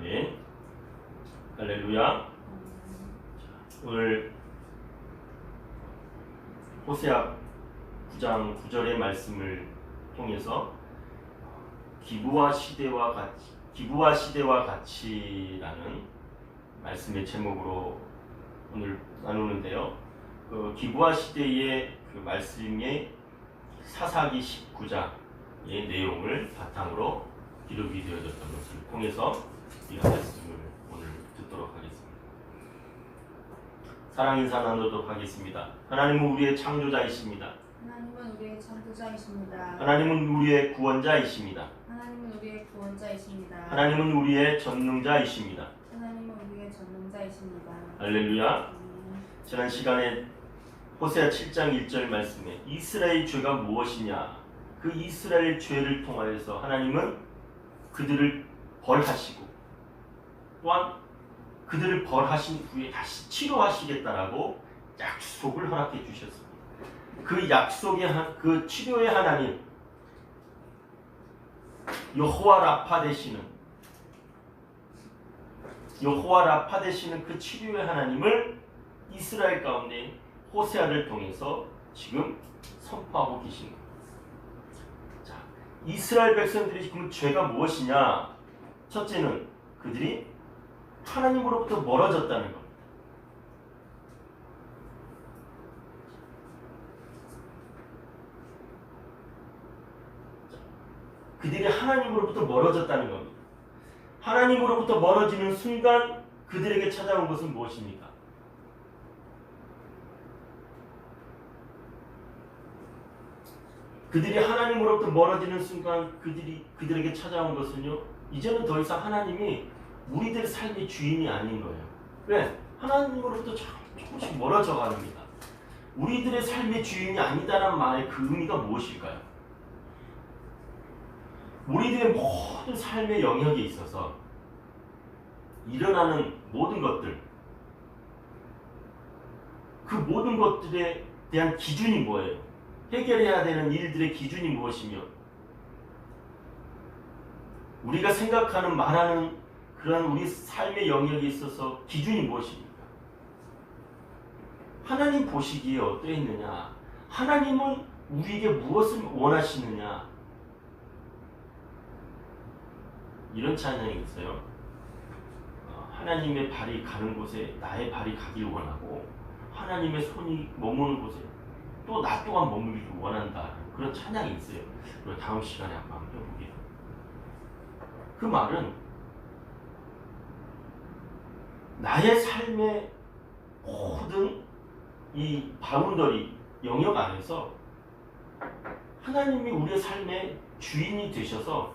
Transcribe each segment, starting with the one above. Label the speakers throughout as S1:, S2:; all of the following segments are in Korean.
S1: 아멘. 할렐루야. 오늘 호세아 9장 9절의 말씀을 통해서 기부와 시대와 같이라는 말씀의 제목으로 오늘 나누는데요. 그 기부와 시대의 그 말씀의 사사기 19장의 내용을 바탕으로 기록이 되어졌던 것을 통해서 이 말씀을 오늘 듣도록 하겠습니다. 사랑 인사 나누도록 하겠습니다. 하나님은 우리의 창조자이십니다.
S2: 하나님은 우리의 창조자이십니다.
S1: 하나님은 우리의 구원자이십니다.
S2: 하나님은 우리의 구원자이십니다.
S1: 하나님은 우리의 전능자이십니다.
S2: 하나님은 우리의 전능자이십니다.
S1: 할렐루야. 지난 시간에 호세아 7장 1절 말씀에 이스라엘 죄가 무엇이냐, 그 이스라엘 죄를 통하여서 하나님은 그들을 벌하시고 또한 그들을 벌하신 후에 다시 치료하시겠다라고 약속을 허락해 주셨습니다. 그 약속의 그 치료의 하나님 여호와 라파 되시는 그 치료의 하나님을 이스라엘 가운데 호세아를 통해서 지금 선포하고 계신 겁니다. 자, 이스라엘 백성들이 지금 죄가 무엇이냐? 첫째는 그들이 하나님으로부터 멀어졌다는 겁니다. 그들이 하나님으로부터 멀어졌다는 겁니다. 하나님으로부터 멀어지는 순간 그들에게 찾아온 것은 무엇입니까? 그들이 하나님으로부터 멀어지는 순간 그들에게 찾아온 것은요, 이제는 더 이상 하나님이 우리들의 삶의 주인이 아닌 거예요. 왜? 하나님으로부터 조금씩 멀어져 갑니다. 우리들의 삶의 주인이 아니다라는 말의 그 의미가 무엇일까요? 우리들의 모든 삶의 영역에 있어서 일어나는 모든 것들, 그 모든 것들에 대한 기준이 뭐예요? 해결해야 되는 일들의 기준이 무엇이며, 우리가 생각하는 말하는 그런 우리 삶의 영역에 있어서 기준이 무엇입니까? 하나님 보시기에 어떠했느냐? 하나님은 우리에게 무엇을 원하시느냐? 이런 찬양이 있어요. 하나님의 발이 가는 곳에 나의 발이 가길 원하고, 하나님의 손이 머무는 곳에 또 나 또한 머물기를 원한다. 그런 찬양이 있어요. 그걸 다음 시간에 한번 해보게요. 그 말은 나의 삶의 모든 이 바운더리 영역 안에서 하나님이 우리의 삶의 주인이 되셔서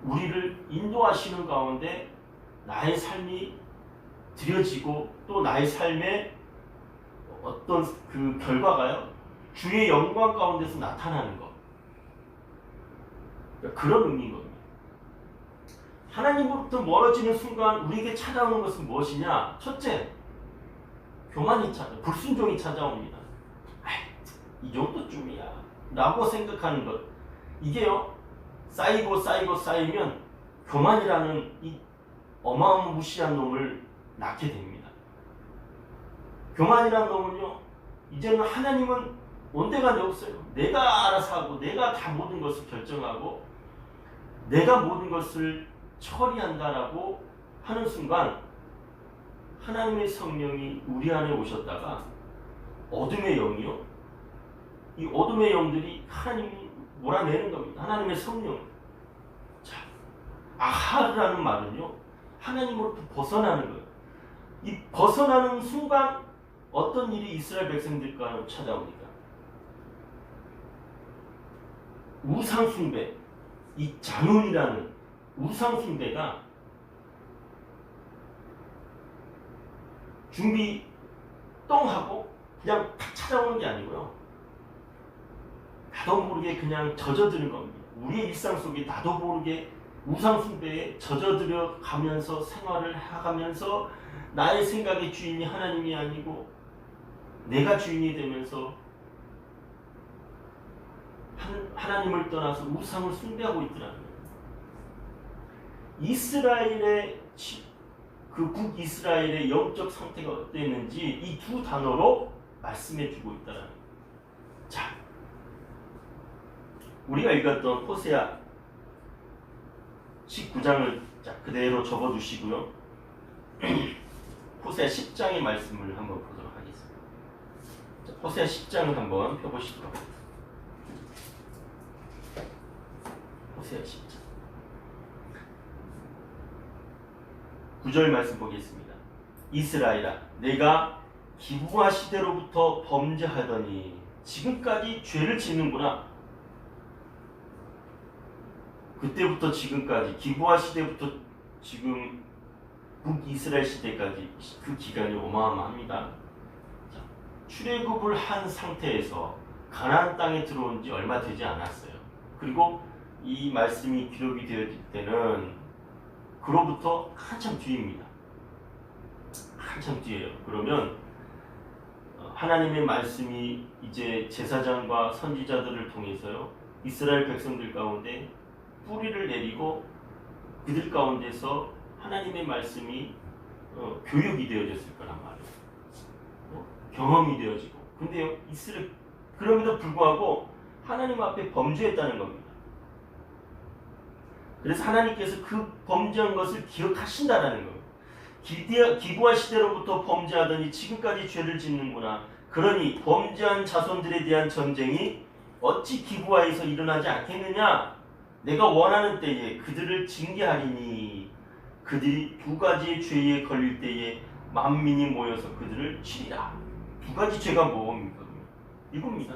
S1: 우리를 인도하시는 가운데 나의 삶이 드려지고 또 나의 삶의 어떤 그 결과가요, 주의 영광 가운데서 나타나는 것. 그러니까 그런 의미인 겁니다. 하나님으로부터 멀어지는 순간 우리에게 찾아오는 것은 무엇이냐? 첫째, 교만이 불순종이 찾아옵니다. 이 정도쯤이야 라고 생각하는 것. 이게요, 쌓이면 교만이라는 이 어마무시한 놈을 낳게 됩니다. 교만이라는 놈은요, 이제는 하나님은 온데간데 없어요. 내가 알아서 하고 내가 다 모든 것을 결정하고 내가 모든 것을 처리한다라고 하는 순간 하나님의 성령이 우리 안에 오셨다가 어둠의 영이요, 이 어둠의 영들이 하나님이 몰아내는 겁니다. 하나님의 성령. 자, 아하르라는 말은요, 하나님으로부터 벗어나는 거예요. 이 벗어나는 순간 어떤 일이 이스라엘 백성들과 찾아옵니까? 우상숭배, 이 자문이라는 우상숭배가 준비 똥 하고 그냥 탁 찾아오는 게 아니고요, 나도 모르게 그냥 젖어드는 겁니다. 우리의 일상 속에 나도 모르게 우상숭배에 젖어들어 가면서 생활을 해가면서 나의 생각의 주인이 하나님이 아니고 내가 주인이 되면서 하나님을 떠나서 우상을 숭배하고 있더라는 거예요. 이스라엘의 그 북이스라엘의 영적 상태가 어땠는지 이 두 단어로 말씀해 주고 있다는 거예요. 자, 우리가 읽었던 호세아 19장을 그대로 접어두시고요. 호세아 10장의 말씀을 한번 보도록 하겠습니다. 자, 호세아 10장을 한번 펴보시도록 하겠습니다. 호세아 10장 9절 말씀 보겠습니다. 이스라엘아, 내가 기브아 시대로부터 범죄하더니 지금까지 죄를 짓는구나. 그때부터 지금까지, 기브아 시대부터 지금 북이스라엘 시대까지 그 기간이 어마어마합니다. 자, 출애굽을 한 상태에서 가나안 땅에 들어온 지 얼마 되지 않았어요. 그리고 이 말씀이 기록이 되어질 때는 그로부터 한참 뒤입니다. 한참 뒤에요. 그러면 하나님의 말씀이 이제 제사장과 선지자들을 통해서요, 이스라엘 백성들 가운데 뿌리를 내리고 그들 가운데서 하나님의 말씀이 교육이 되어졌을 거란 말이에요. 경험이 되어지고. 근데요, 그럼에도 불구하고 하나님 앞에 범죄했다는 겁니다. 그래서 하나님께서 그 범죄한 것을 기억하신다라는 거예요. 기브아 시대로부터 범죄하더니 지금까지 죄를 짓는구나. 그러니 범죄한 자손들에 대한 전쟁이 어찌 기브아에서 일어나지 않겠느냐. 내가 원하는 때에 그들을 징계하리니 그들이 두 가지의 죄에 걸릴 때에 만민이 모여서 그들을 치리라. 두 가지 죄가 뭡니까? 이겁니다.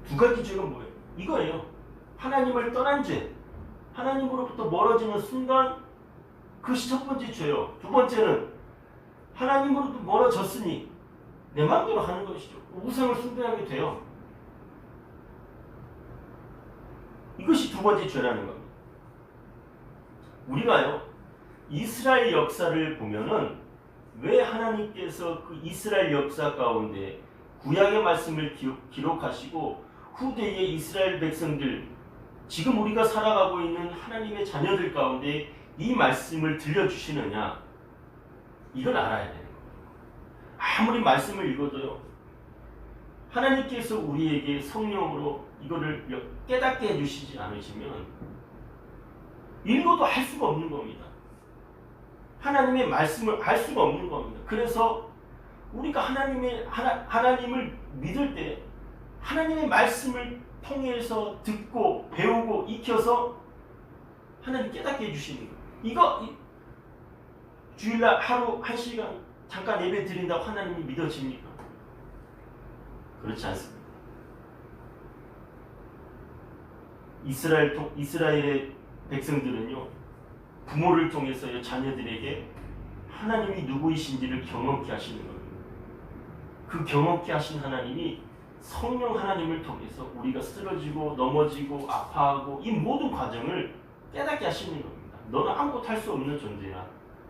S1: 두 가지 죄가 뭐예요? 이거예요. 하나님을 떠난 죄. 하나님으로부터 멀어지는 순간, 그것이 첫 번째 죄요. 두 번째는 하나님으로부터 멀어졌으니 내 마음대로 하는 것이죠. 우상을 숭배하게 돼요. 이것이 두 번째 죄라는 겁니다. 우리가요, 이스라엘 역사를 보면은 왜 하나님께서 그 이스라엘 역사 가운데 구약의 말씀을 기록하시고 후대의 이스라엘 백성들, 지금 우리가 살아가고 있는 하나님의 자녀들 가운데 이 말씀을 들려주시느냐, 이걸 알아야 되는 거예요. 아무리 말씀을 읽어도요, 하나님께서 우리에게 성령으로 이거를 깨닫게 해주시지 않으시면 읽어도 할 수가 없는 겁니다. 하나님의 말씀을 알 수가 없는 겁니다. 그래서 우리가 하나님을 믿을 때 하나님의 말씀을 통해서 듣고 배우고 익혀서 하나님 깨닫게 해주시는 거예요. 이거 주일날 하루 1시간 잠깐 예배 드린다고 하나님이 믿어집니까? 그렇지 않습니다. 이스라엘의 백성들은요, 부모를 통해서 자녀들에게 하나님이 누구이신지를 경험케 하시는 거예요. 그 경험케 하신 하나님이 성령 하나님을 통해서 우리가 쓰러지고 넘어지고 아파하고 이 모든 과정을 깨닫게 하시는 겁니다. 너는 아무것도 할 수 없는 존재야.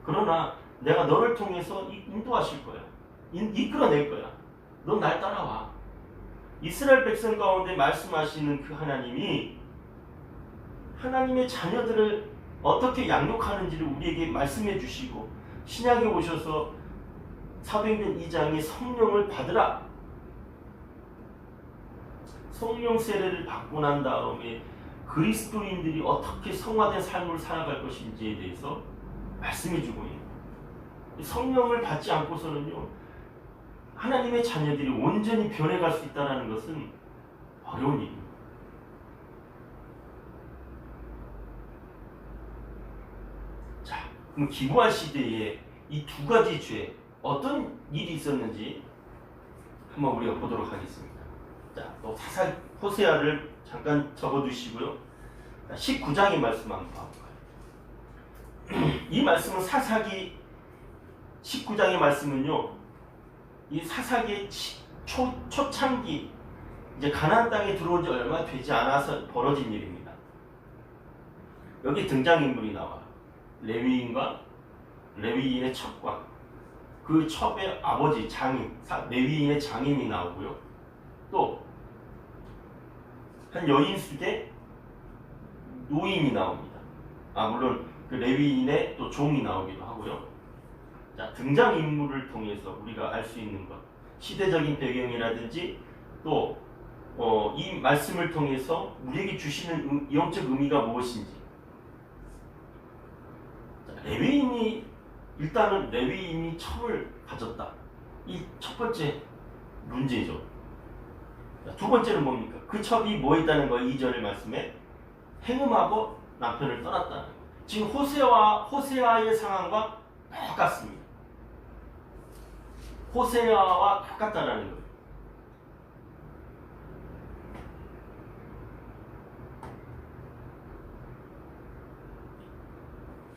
S1: 그러나 내가 너를 통해서 인도하실 거야. 이끌어낼 거야. 넌 날 따라와. 이스라엘 백성 가운데 말씀하시는 그 하나님이 하나님의 자녀들을 어떻게 양육하는지를 우리에게 말씀해 주시고, 신약에 오셔서 사도행전 2장에 성령을 받으라. 성령 세례를 받고 난 다음에 그리스도인들이 어떻게 성화된 삶을 살아갈 것인지에 대해서 말씀해 주고 있는 거예요. 성령을 받지 않고서는요, 하나님의 자녀들이 온전히 변해갈 수 있다는 것은 어려운 일입니다. 자, 그럼 기브아 시대에 이 두 가지 죄, 어떤 일이 있었는지 한번 우리가 보도록 하겠습니다. 자, 또 호세아를 잠깐 적어두시고요. 19장의 말씀 한번 봐볼까요? 이 말씀은 사사기 19장의 말씀은요, 이 사사기의 초창기, 이제 가나안 땅에 들어온 지 얼마 되지 않아서 벌어진 일입니다. 여기 등장인물이 나와요. 레위인과 레위인의 첩과 그 첩의 아버지 장인, 레위인의 장인이 나오고요. 또 한 여인 숙의 노인이 나옵니다. 물론 그 레위인의 또 종이 나오기도 하고요. 자, 등장인물을 통해서 우리가 알 수 있는 것, 시대적인 배경이라든지 또 이 말씀을 통해서 우리에게 주시는 영적 의미가 무엇인지. 자, 일단은 레위인이 첩을 가졌다. 이 첫 번째 문제죠. 자, 두 번째는 뭡니까? 그 첩이 뭐 있다는 거예요? 2절 말씀에 행음하고 남편을 떠났다는 거예요. 지금 호세아의 상황과 똑같습니다. 호세아와 똑같다라는 거예요.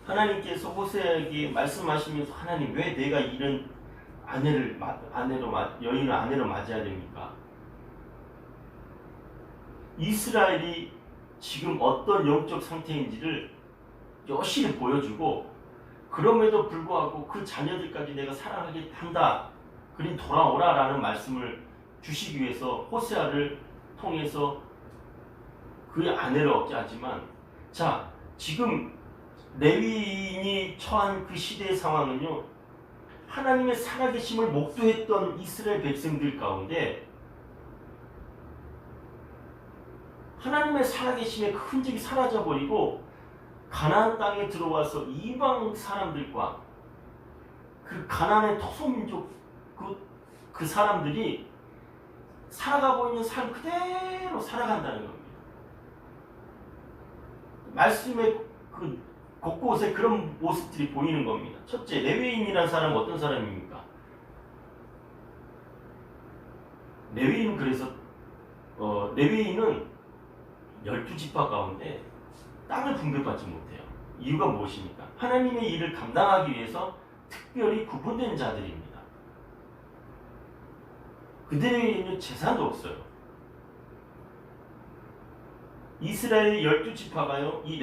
S1: 하나님께서 호세아에게 말씀하시면서 하나님 왜 내가 이런 여인을 아내로 맞이해야 됩니까? 이스라엘이 지금 어떤 영적 상태인지를 여실히 보여주고 그럼에도 불구하고 그 자녀들까지 내가 사랑하게 한다. 그린 돌아오라 라는 말씀을 주시기 위해서 호세아를 통해서 그의 아내를 얻게 하지만 자 지금 레위인이 처한 그 시대의 상황은요 하나님의 살아계심을 목도했던 이스라엘 백성들 가운데 하나님의 살아계심의 흔적이 사라져버리고 가나안 땅에 들어와서 이방 사람들과 그 가나안의 토소민족 그 사람들이 살아가고 있는 삶 그대로 살아간다는 겁니다. 말씀의 그 곳곳에 그런 모습들이 보이는 겁니다. 첫째, 레위인이라는 사람은 어떤 사람입니까? 레위인은 그래서 레위인은 12지파 가운데 땅을 분배받지 못해요. 이유가 무엇입니까? 하나님의 일을 감당하기 위해서 특별히 구분된 자들입니다. 그들에게는 재산도 없어요. 이스라엘 12지파가요, 이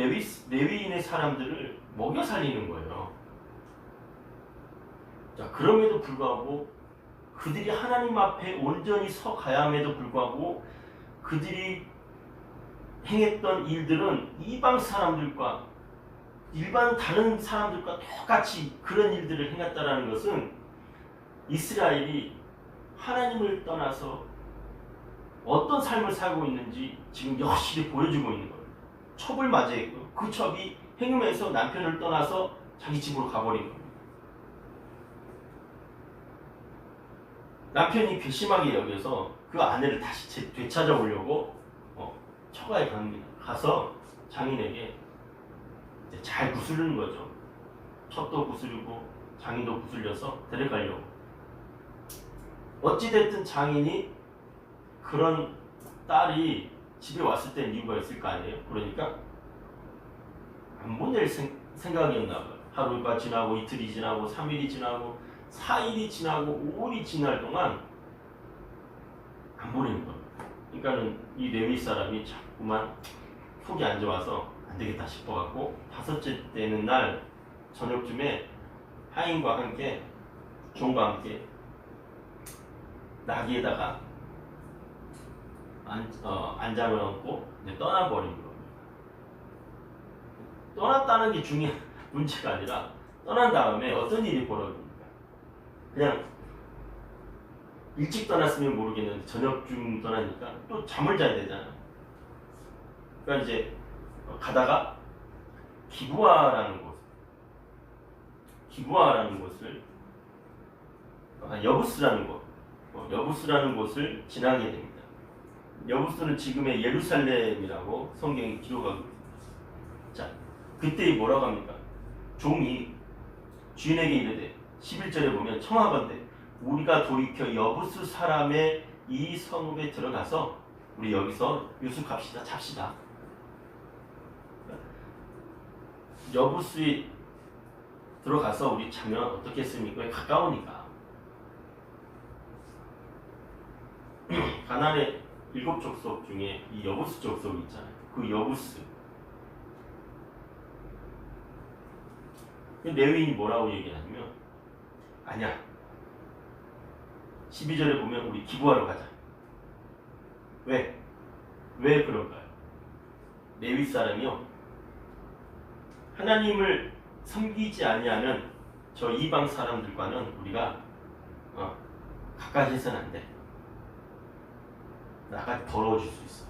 S1: 레위인의 사람들을 먹여 살리는 거예요. 자, 그럼에도 불구하고 그들이 하나님 앞에 온전히 서 가야 함에도 불구하고 그들이 행했던 일들은 이방 사람들과 일반 다른 사람들과 똑같이 그런 일들을 행했다라는 것은 이스라엘이 하나님을 떠나서 어떤 삶을 살고 있는지 지금 여실히 보여주고 있는 겁니다. 첩을 맞이했고 그 첩이 행음해서 남편을 떠나서 자기 집으로 가버린 겁니다. 남편이 괘씸하게 여겨서 그 아내를 다시 되찾아오려고 처가에 갑니다. 가서 장인에게 이제 잘 구슬리는 거죠. 첩도 구슬리고 장인도 구슬려서 데려가려고. 어찌됐든 장인이 그런 딸이 집에 왔을 땐 이유가 있을 거 아니에요. 그러니까 안 보낼 생각이었나 봐요. 하루가 지나고 이틀이 지나고 3일이 지나고 4일이 지나고 5일이 지날 동안 안 보내는 겁니다. 그러니까는 이 레위 사람이 자꾸만 속이 안 좋아서 안 되겠다 싶어갖고 다섯째 되는 날 저녁쯤에 하인과 함께 종과 함께 나귀에다가 안장을 얹고 떠나버린 겁니다. 떠났다는 게 중요한 문제가 아니라 떠난 다음에 어떤 일이 벌어집니까? 그냥 일찍 떠났으면 모르겠는데 저녁쯤 떠나니까 또 잠을 자야 되잖아요. 그러니까 이제 가다가 기부아라는 곳을 여부스라는 곳을 지나게 됩니다. 여부스는 지금의 예루살렘이라고 성경이 기록하고 있습니다. 자, 그때 뭐라고 합니까? 종이 주인에게 이르되 11절에 보면 청하건대 우리가 돌이켜 여부스 사람의 이 성읍에 들어가서 우리 여기서 유숙합시다. 잡시다. 여부스에 들어가서 우리 자면 어떻겠습니까? 가까우니까. 가나안의 7족속 중에 이 여부스 족속이 있잖아요. 그 여부스. 레위인이 뭐라고 얘기하냐면 아니야. 12절에 보면 우리 기부하러 가자. 왜 그럴까요? 레위 사람이요. 하나님을 섬기지 아니하는 저 이방 사람들과는 우리가 가까이 해서는 안 돼. 나가 더러워질 수 있어.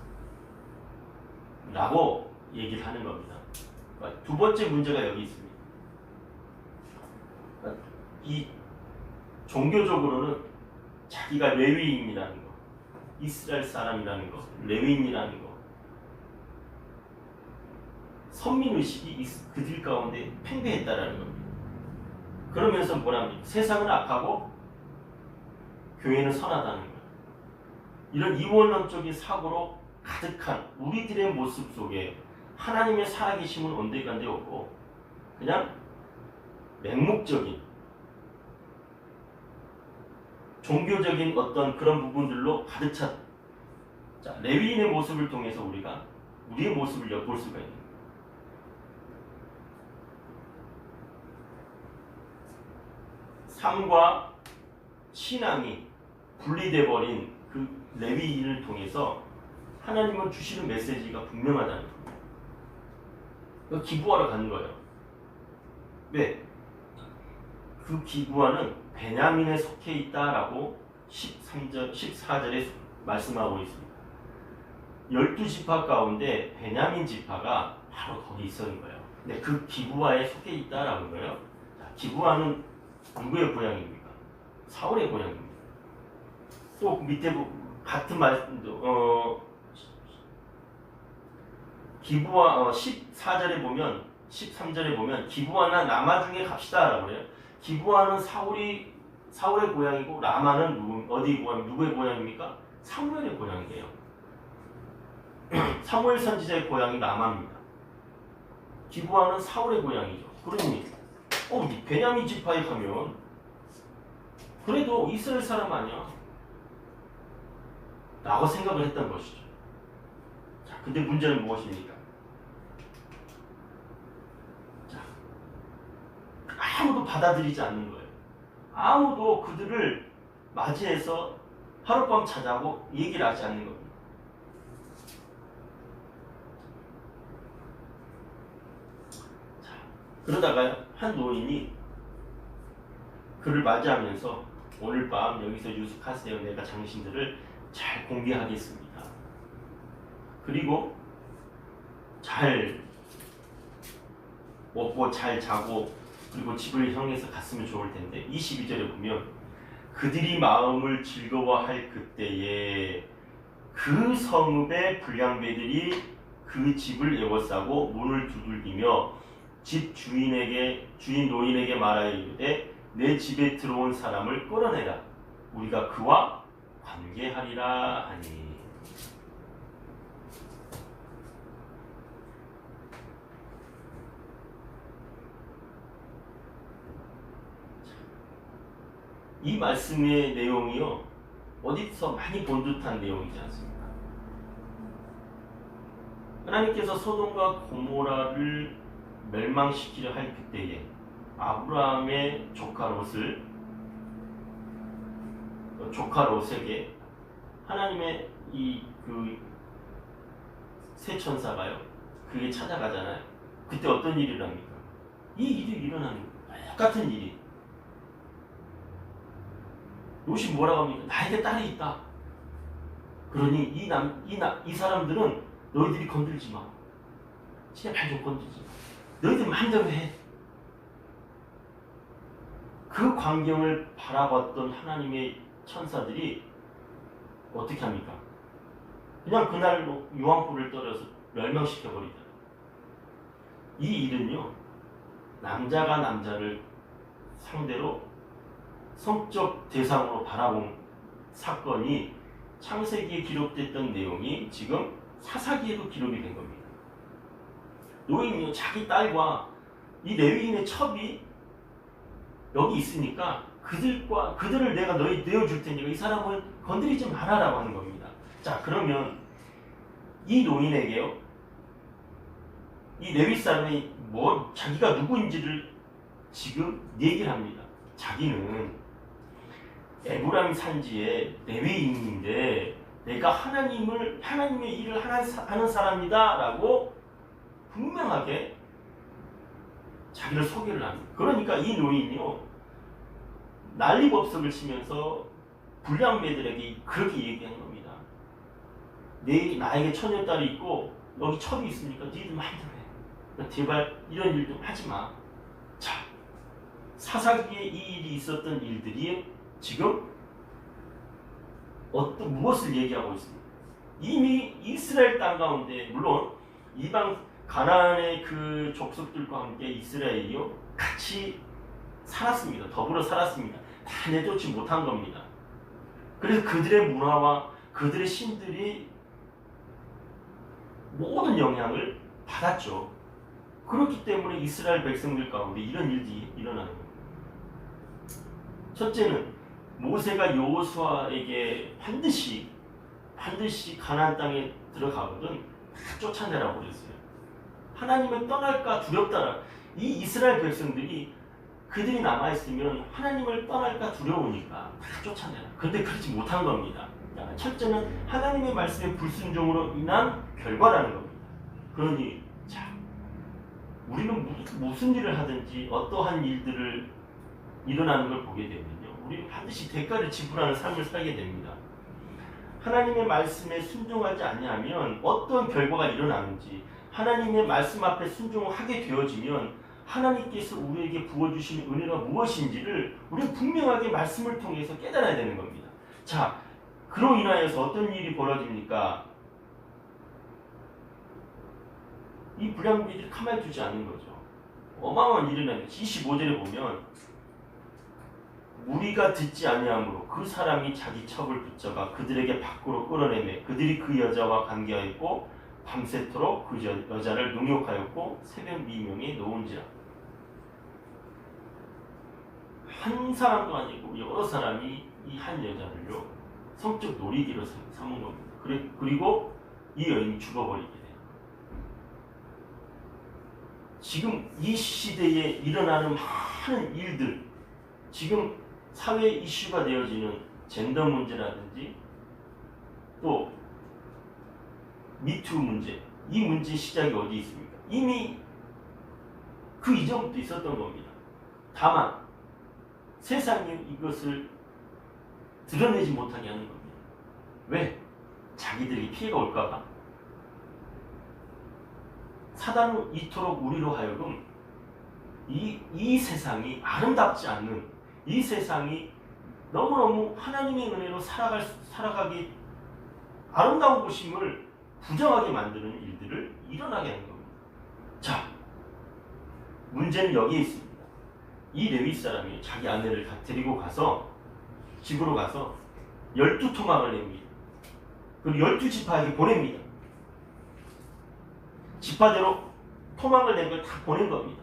S1: 라고 얘기를 하는 겁니다. 그러니까 두 번째 문제가 여기 있습니다. 그러니까 이 종교적으로는 자기가 레위인이라는 거, 이스라엘 사람이라는 거, 레위인이라는 거, 선민의식이 그들 가운데 팽배했다라는 겁니다. 그러면서 뭐랍니까? 세상은 악하고 교회는 선하다는 거예요. 이런 이원론적인 사고로 가득한 우리들의 모습 속에 하나님의 살아계심은 온데간데 없고 그냥 맹목적인 종교적인 어떤 그런 부분들로 가득 찼. 자, 레위인의 모습을 통해서 우리가 우리의 모습을 엿볼 수가 있는 거예요. 삶과 신앙이 분리돼 버린 그 레위인을 통해서 하나님은 주시는 메시지가 분명하다는 거예요. 기부하러 가는 거예요. 왜? 그 기부하는 베냐민에 속해 있다라고 13절, 14절에 말씀하고 있습니다. 12지파 가운데 베냐민 지파가 바로 거기 있었는 거예요. 근데 그 기부하에 속해 있다라는 거예요. 자, 기부하는 누구의 고향입니까? 사울의 고향입니다. 또 밑에 같은 말씀도 기부하 14절에 보면 13절에 보면 기부하나 라마 중에 갑시다라고 그래요. 기부하는 사울의 고향이고 라마는 어디 고향 누구의 고향입니까? 사무엘의 고향이에요. 사무엘 선지자의 고향이 라마입니다. 기부하는 사울의 고향이죠. 그러니 베냐민 지파에 가면 그래도 이스라엘 사람 아니야 라고 생각을 했던 것이죠. 자, 근데 문제는 무엇입니까? 자, 아무도 받아들이지 않는 거예요. 아무도 그들을 맞이해서 하룻밤 자자고 얘기를 하지 않는 겁니다. 자, 그러다가 한 노인이 그를 맞이하면서 오늘 밤 여기서 유숙하세요. 내가 당신들을 잘 공개하겠습니다. 그리고 잘 먹고 잘 자고 그리고 집을 향해서 갔으면 좋을 텐데 22절에 보면 그들이 마음을 즐거워할 그때에 그 성읍의 불량배들이 그 집을 에워싸고 문을 두들기며 집 주인 노인에게 말하여 이르되 내 집에 들어온 사람을 끌어내라. 우리가 그와 관계하리라 하니. 이 말씀의 내용이요 어디서 많이 본 듯한 내용이지 않습니까? 하나님께서 소돔과 고모라를 멸망시키려 할 그때에 아브라함의 조카 롯에게 하나님의 새 천사가요 그게 찾아가잖아요. 그때 어떤 일을 합니까? 이 일이 일어나는 거예요. 똑같은 일이. 롯이 뭐라고 합니까? 나에게 딸이 있다. 그러니 이 사람들은 너희들이 건들지 마. 제발 좀 건들지 마. 너희들 마음대로 해. 그 광경을 바라봤던 하나님의 천사들이 어떻게 합니까? 그냥 그날로 유황불을 떨어서 멸망시켜버리잖아요. 이 일은요, 남자가 남자를 상대로 성적 대상으로 바라본 사건이 창세기에 기록됐던 내용이 지금 사사기에도 기록이 된 겁니다. 노인이요, 자기 딸과 이 레위인의 첩이 여기 있으니까 그들을 내가 내어줄 테니까 이 사람을 건드리지 말아라고 하는 겁니다. 자, 그러면 이 노인에게요, 이 레위 사람이 자기가 누구인지를 지금 얘기를 합니다. 자기는 에브라임 산지의 레위인인데 내가 하나님의 일을 하는 사람이다 라고 분명하게 자기를 소개를 합니다. 그러니까 이 노인이요 난리법석을 치면서 불량배들에게 그렇게 얘기하는 겁니다. 나에게 처녀딸이 있고 여기 첩이 있으니까 니들 마음대로 해. 그러니까 제발 이런 일 좀 하지 마. 자, 사사기에 이 일이 있었던 일들이 지금 무엇을 얘기하고 있습니까? 이미 이스라엘 땅 가운데 물론 이방 가나안의 그 족속들과 함께 이스라엘이요 같이 살았습니다. 더불어 살았습니다. 다 내쫓지 못한 겁니다. 그래서 그들의 문화와 그들의 신들이 모든 영향을 받았죠. 그렇기 때문에 이스라엘 백성들 가운데 이런 일이 일어나는 겁니다. 첫째는 모세가 여호수아에게 반드시 가나안 땅에 들어가거든 다 쫓아내라고 그랬어요. 하나님을 떠날까 두렵다라. 이 이스라엘 백성들이 그들이 남아있으면 하나님을 떠날까 두려우니까 다 쫓아내라. 그런데 그렇지 못한 겁니다. 첫째는 하나님의 말씀에 불순종으로 인한 결과라는 겁니다. 그러니 자, 우리는 무슨 일을 하든지 어떠한 일들을 일어나는 걸 보게 되면요, 우리는 반드시 대가를 지불하는 삶을 살게 됩니다. 하나님의 말씀에 순종하지 아니하면 어떤 결과가 일어나는지, 하나님의 말씀 앞에 순종하게 되어지면 하나님께서 우리에게 부어주신 은혜가 무엇인지를 우리는 분명하게 말씀을 통해서 깨달아야 되는 겁니다. 자, 그로 인하여서 어떤 일이 벌어집니까? 이 불량배들이 가만히 두지 않는 거죠. 어마어마한 일이 일어나요. 25절에 보면 우리가 듣지 아니하므로 그 사람이 자기 첩을 붙잡아 그들에게 밖으로 끌어내매 그들이 그 여자와 관계하였고 밤새도록 그 여자를 능욕하였고 새벽 미명에 놓은지라. 한 사람도 아니고 여러 사람이 이 한 여자를요 성적 놀이기로 삼은 겁니다. 그리고 이 여인이 죽어버리게 돼요. 지금 이 시대에 일어나는 많은 일들, 지금 사회 이슈가 되어지는 젠더 문제라든지 또 미투 문제, 이 문제의 시작이 어디 있습니까? 이미 그 이전부터 있었던 겁니다. 다만 세상이 이것을 드러내지 못하게 하는 겁니다. 왜? 자기들이 피해가 올까봐. 사단은 이토록 우리로 하여금 이 세상이 아름답지 않는, 이 세상이 너무너무 하나님의 은혜로 살아가기 아름다운 곳임을 부정하게 만드는 일들을 일어나게 하는 겁니다. 자, 문제는 여기에 있습니다. 이 레위 사람이 자기 아내를 데리고 가서 집으로 가서 12토막을 냅니다. 그리고 12지파에게 보냅니다. 지파대로 토막을 낸 걸 다 보낸 겁니다.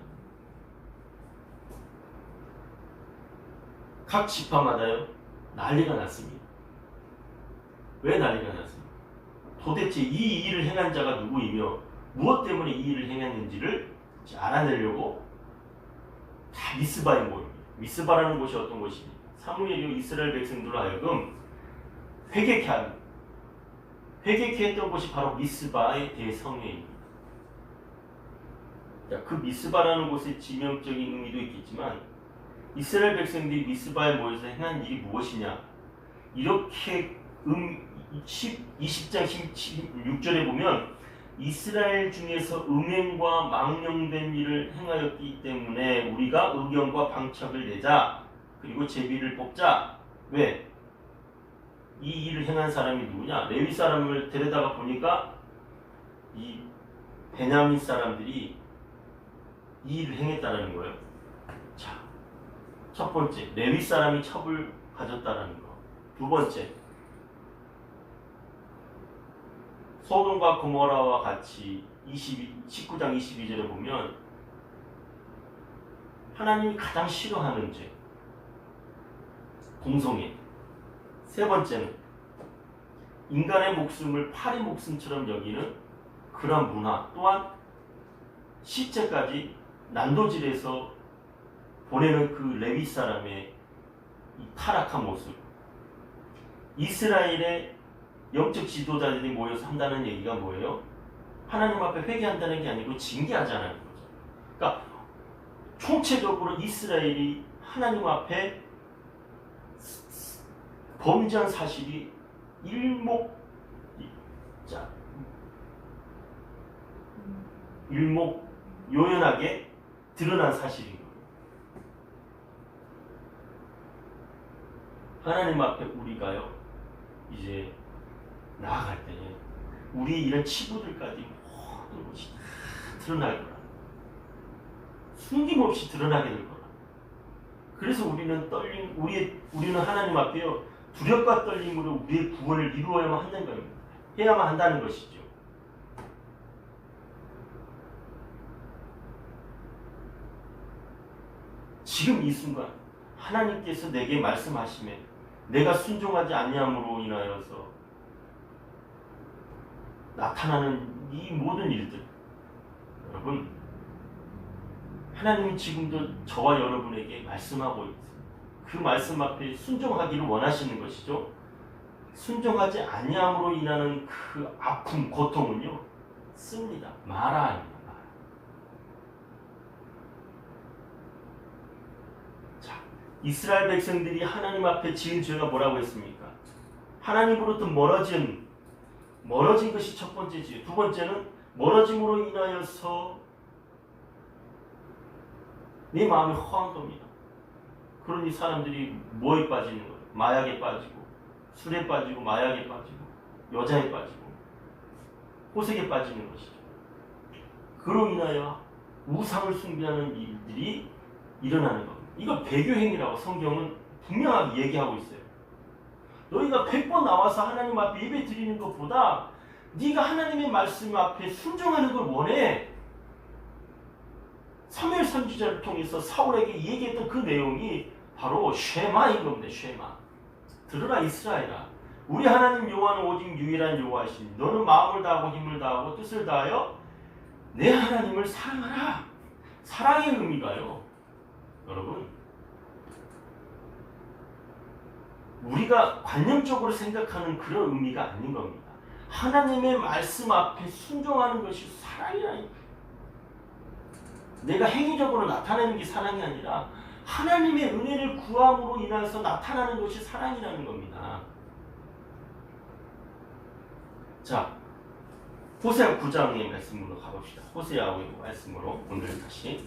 S1: 각 지파마다요 난리가 났습니다. 왜 난리가 났습니까? 도대체 이 일을 행한 자가 누구이며 무엇 때문에 이 일을 행했는지를 알아내려고 다 미스바에 모입니다. 미스바라는 곳이 어떤 곳입니까? 사무엘이 이스라엘 백성들로 하여금 회개케 합니다. 회개케 했던 곳이 바로 미스바의 대성회입니다. 그 미스바라는 곳의 지명적인 의미도 있겠지만 이스라엘 백성들이 미스바에 모여서 행한 일이 무엇이냐, 이렇게 20장 16절에 보면 이스라엘 중에서 음행과 망령된 일을 행하였기 때문에 우리가 의견과 방책을 내자, 그리고 제비를 뽑자. 왜? 이 일을 행한 사람이 누구냐? 레위 사람을 데려다가 보니까 이 베냐민 사람들이 이 일을 행했다는 거예요. 자, 첫 번째, 레위 사람이 첩을 가졌다는 거. 두 번째, 소돔과 고모라와 같이 19장 22절에 보면 하나님이 가장 싫어하는 죄, 공성애. 세 번째는 인간의 목숨을 파리 목숨처럼 여기는 그런 문화, 또한 시체까지 난도질해서 보내는 그 레위 사람의 이 타락한 모습. 이스라엘의 영적 지도자들이 모여서 한다는 얘기가 뭐예요? 하나님 앞에 회개한다는 게 아니고 징계하자는 거죠. 그러니까 총체적으로 이스라엘이 하나님 앞에 범죄한 사실이 일목요연하게 드러난 사실인 거예요. 하나님 앞에 우리가요, 이제 나아갈 때 우리 이런 치부들까지 모든 것이 다 드러날 거라. 숨김없이 드러나게 될 거라. 그래서 우리는 우리는 하나님 앞에요, 두렵과 떨림으로 우리의 구원을 이루어야만 한다는 겁니다. 해야만 한다는 것이죠. 지금 이 순간 하나님께서 내게 말씀하시면 내가 순종하지 아니함으로 인하여서 나타나는 이 모든 일들, 여러분, 하나님이 지금도 저와 여러분에게 말씀하고 있습니다. 그 말씀 앞에 순종하기를 원하시는 것이죠. 순종하지 아니함으로 인하는 그 아픔, 고통은요, 씁니다. 마라입니다. 마라. 자, 이스라엘 백성들이 하나님 앞에 지은 죄가 뭐라고 했습니까? 하나님으로부터 멀어진 것이 첫 번째지요. 두 번째는 멀어짐으로 인하여서 내 마음이 허한 겁니다. 그러니 사람들이 뭐에 빠지는 거예요? 마약에 빠지고, 술에 빠지고, 마약에 빠지고, 여자에 빠지고, 호색에 빠지는 것이죠. 그로 인하여 우상을 숭배하는 일들이 일어나는 겁니다. 이거 배교행위라고 성경은 분명하게 얘기하고 있어요. 너희가 100번 나와서 하나님 앞에 예배 드리는 것보다 네가 하나님의 말씀 앞에 순종하는 걸 원해. 사무엘 선지자를 통해서 사울에게 얘기했던 그 내용이 바로 쉐마인 겁니다. 쉐마. 들으라 이스라엘아, 우리 하나님 여호와는 오직 유일한 여호와이시니 너는 마음을 다하고 힘을 다하고 뜻을 다하여 내 하나님을 사랑하라. 사랑의 의미가요, 여러분, 우리가 관념적으로 생각하는 그런 의미가 아닌 겁니다. 하나님의 말씀 앞에 순종하는 것이 사랑이라니까. 내가 행위적으로 나타내는 게 사랑이 아니라 하나님의 은혜를 구함으로 인해서 나타나는 것이 사랑이라는 겁니다. 자, 호세아 9장의 말씀으로 가봅시다. 호세아의 말씀으로 오늘 다시.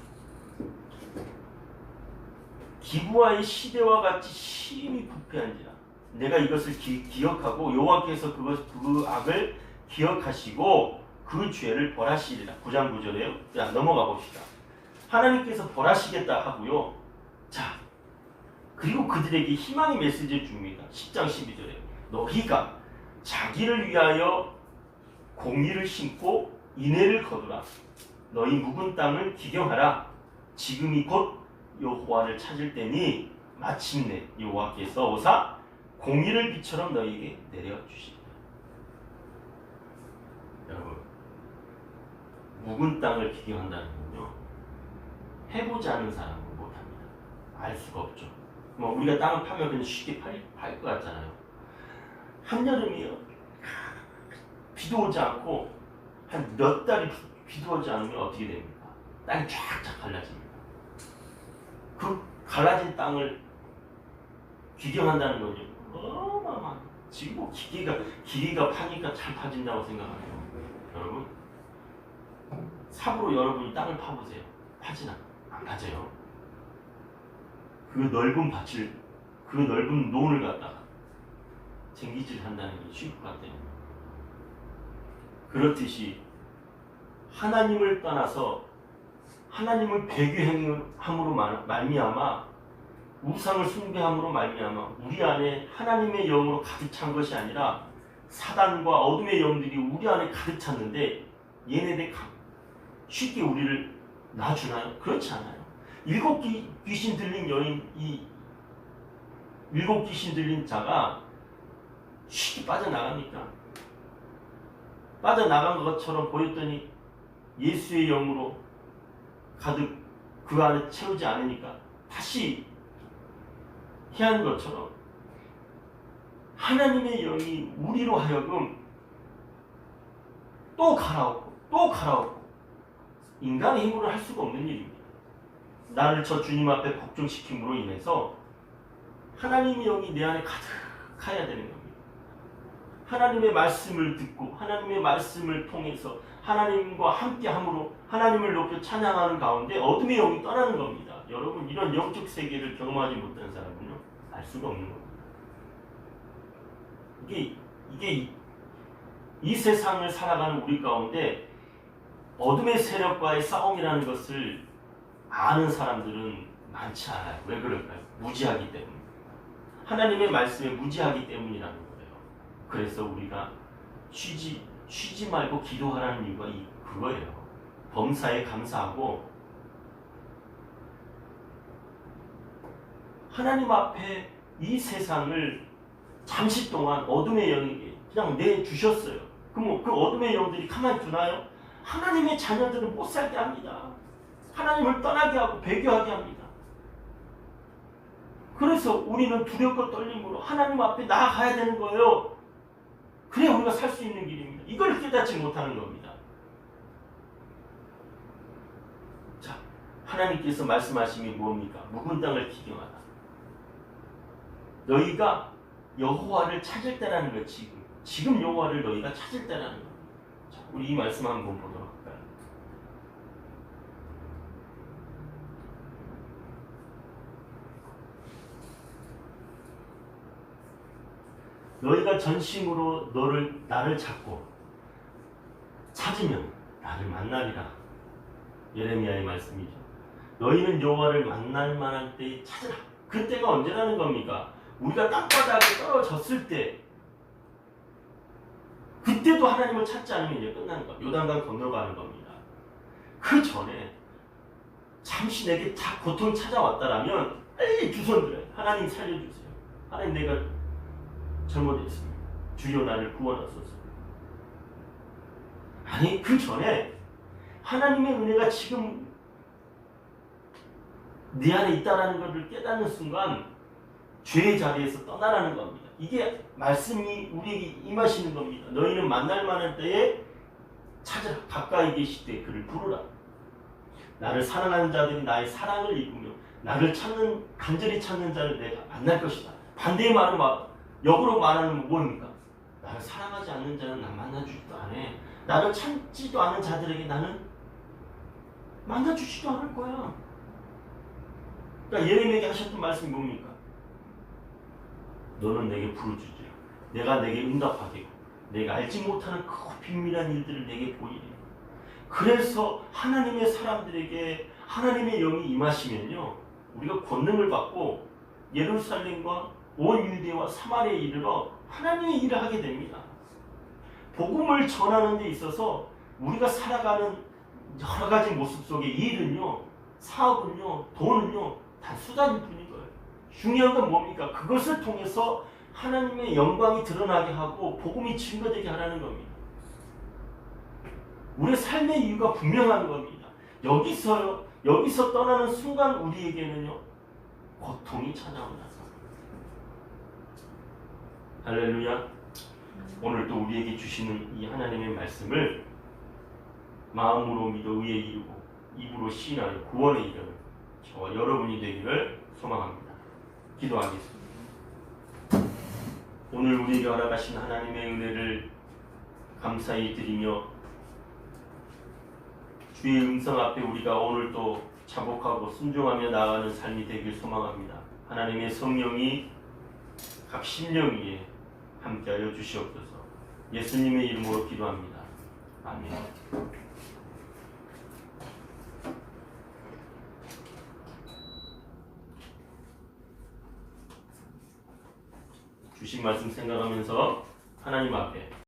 S1: 기브아의 시대와 같이 심히 부패한지라. 내가 이것을 기억하고 여호와께서 그 악을 기억하시고 그 죄를 벌하시리라. 9장 9절에요. 자, 넘어가 봅시다. 하나님께서 벌하시겠다 하고요. 자, 그리고 그들에게 희망의 메시지를 줍니다. 10장 12절에 너희가 자기를 위하여 공의를 심고 인애를 거두라. 너희 묵은 땅을 기경하라. 지금이 곧 여호와를 찾을 때니 마침내 여호와께서 오사 공의를 비처럼 너희에게 내려주시리라. 여러분, 묵은 땅을 기경한다는 건요, 해보지 않은 사람은 못합니다. 알 수가 없죠. 뭐 우리가 땅을 파면 그냥 쉽게 팔 것 같잖아요. 한여름이요, 비도 오지 않고 한 몇 달이 비도 오지 않으면 어떻게 됩니까? 땅이 쫙쫙 갈라집니다. 그 갈라진 땅을 귀경한다는 거죠. 어마어마한. 지금 뭐 기계가 파니까 잘 파진다고 생각하네요. 여러분, 삽으로 여러분이 땅을 파보세요. 파지나? 안 파져요. 그 넓은 밭을, 그 넓은 논을 갖다가 쟁기질 한다는 게 쉬울 것 같아요. 그렇듯이 하나님을 떠나서 하나님을 배교행함으로 말미암아 우상을 숭배함으로 말미암아 우리 안에 하나님의 영으로 가득 찬 것이 아니라 사단과 어둠의 영들이 우리 안에 가득 찼는데 얘네들 쉽게 우리를 놔주나요? 그렇지 않아요. 일곱 귀신 들린 여인, 이 일곱 귀신 들린 자가 쉽게 빠져나갑니까? 빠져나간 것처럼 보였더니 예수의 영으로 가득 그 안에 채우지 않으니까 다시 해하는 것처럼 하나님의 영이 우리로 하여금 또 갈아엎고 인간의 힘으로 할 수가 없는 일입니다. 나를 저 주님 앞에 복종시킴으로 인해서 하나님의 영이 내 안에 가득해야 되는 겁니다. 하나님의 말씀을 듣고 하나님의 말씀을 통해서 하나님과 함께함으로 하나님을 높여 찬양하는 가운데 어둠의 영이 떠나는 겁니다. 여러분, 이런 영적 세계를 경험하지 못한 사람은요, 알 수가 없는 겁니다. 이게 이 세상을 살아가는 우리 가운데 어둠의 세력과의 싸움이라는 것을 아는 사람들은 많지 않아요. 왜 그럴까요? 무지하기 때문에. 하나님의 말씀에 무지하기 때문이라는 거예요. 그래서 우리가 쉬지 말고 기도하라는 이유가 그거예요. 범사에 감사하고 하나님 앞에 이 세상을 잠시 동안 어둠의 영에게 그냥 내주셨어요. 그럼 그 어둠의 영들이 가만히 두나요? 하나님의 자녀들은 못 살게 합니다. 하나님을 떠나게 하고 배교하게 합니다. 그래서 우리는 두렵고 떨림으로 하나님 앞에 나아가야 되는 거예요. 그래야 우리가 살 수 있는 길입니다. 이걸 깨닫지 못하는 겁니다. 자, 하나님께서 말씀하심이 뭡니까? 묵은 땅을 기경하다. 너희가 여호와를 찾을 때라는 거예요. 지금 여호와를 너희가 찾을 때라는 거예요. 자, 우리 이 말씀 한번 보도록 할까요? 너희가 전심으로 나를 찾고 찾으면 나를 만나리라. 예레미야의 말씀이죠. 너희는 여호와를 만날 만한 때에 찾으라. 그때가 언제라는 겁니까? 우리가 땅바닥에 떨어졌을 때, 그때도 하나님을 찾지 않으면 이제 끝나는 거예요. 요단강 건너가는 겁니다. 그 전에 잠시 내게 고통이 찾아왔다라면 빨리 두 손 들어요. 하나님 살려주세요. 하나님, 내가 잘못했습니다. 주여 나를 구원하소서. 아니, 그 전에 하나님의 은혜가 지금 네 안에 있다는 것을 깨닫는 순간 죄의 자리에서 떠나라는 겁니다. 이게 말씀이 우리에게 임하시는 겁니다. 너희는 만날 만한 때에 찾으라. 가까이 계실 때 그를 부르라. 나를 사랑하는 자들이 나의 사랑을 입으며 나를 간절히 찾는 자를 내가 만날 것이다. 반대의 말은 역으로 말하는 뭡니까? 나를 사랑하지 않는 자는 나 만나주지도 않아. 나를 찾지도 않은 자들에게 나는 만나주지도 않을 거야. 그러니까 예레미야에게 하셨던 말씀이 뭡니까? 너는 내게 부르짖으라. 내가 내게 응답하겠고 내가 알지 못하는 그 비밀한 일들을 내게 보이리. 그래서 하나님의 사람들에게 하나님의 영이 임하시면요, 우리가 권능을 받고 예루살렘과 온 유대와 사마리아에 이르러 하나님의 일을 하게 됩니다. 복음을 전하는 데 있어서 우리가 살아가는 여러 가지 모습 속에 일은요, 사업은요, 돈은요, 단 수단일 뿐인 거예요. 중요한 건 뭡니까? 그것을 통해서 하나님의 영광이 드러나게 하고 복음이 증거되게 하라는 겁니다. 우리의 삶의 이유가 분명한 겁니다. 여기서 떠나는 순간 우리에게는요, 고통이 찾아온다. 할렐루야. 오늘 또 우리에게 주시는 이 하나님의 말씀을 마음으로 믿어 의에 이르고 입으로 시인하여 구원에 이르는 저와 여러분이 되기를 소망합니다. 기도하겠습니다. 오늘 우리에게 허락하신 하나님의 은혜를 감사히 드리며 주의 음성 앞에 우리가 오늘 또 자복하고 순종하며 나아가는 삶이 되길 소망합니다. 하나님의 성령이 각 심령 위에 함께하여 주시옵소서. 예수님의 이름으로 기도합니다. 아멘. 주신 말씀 생각하면서 하나님 앞에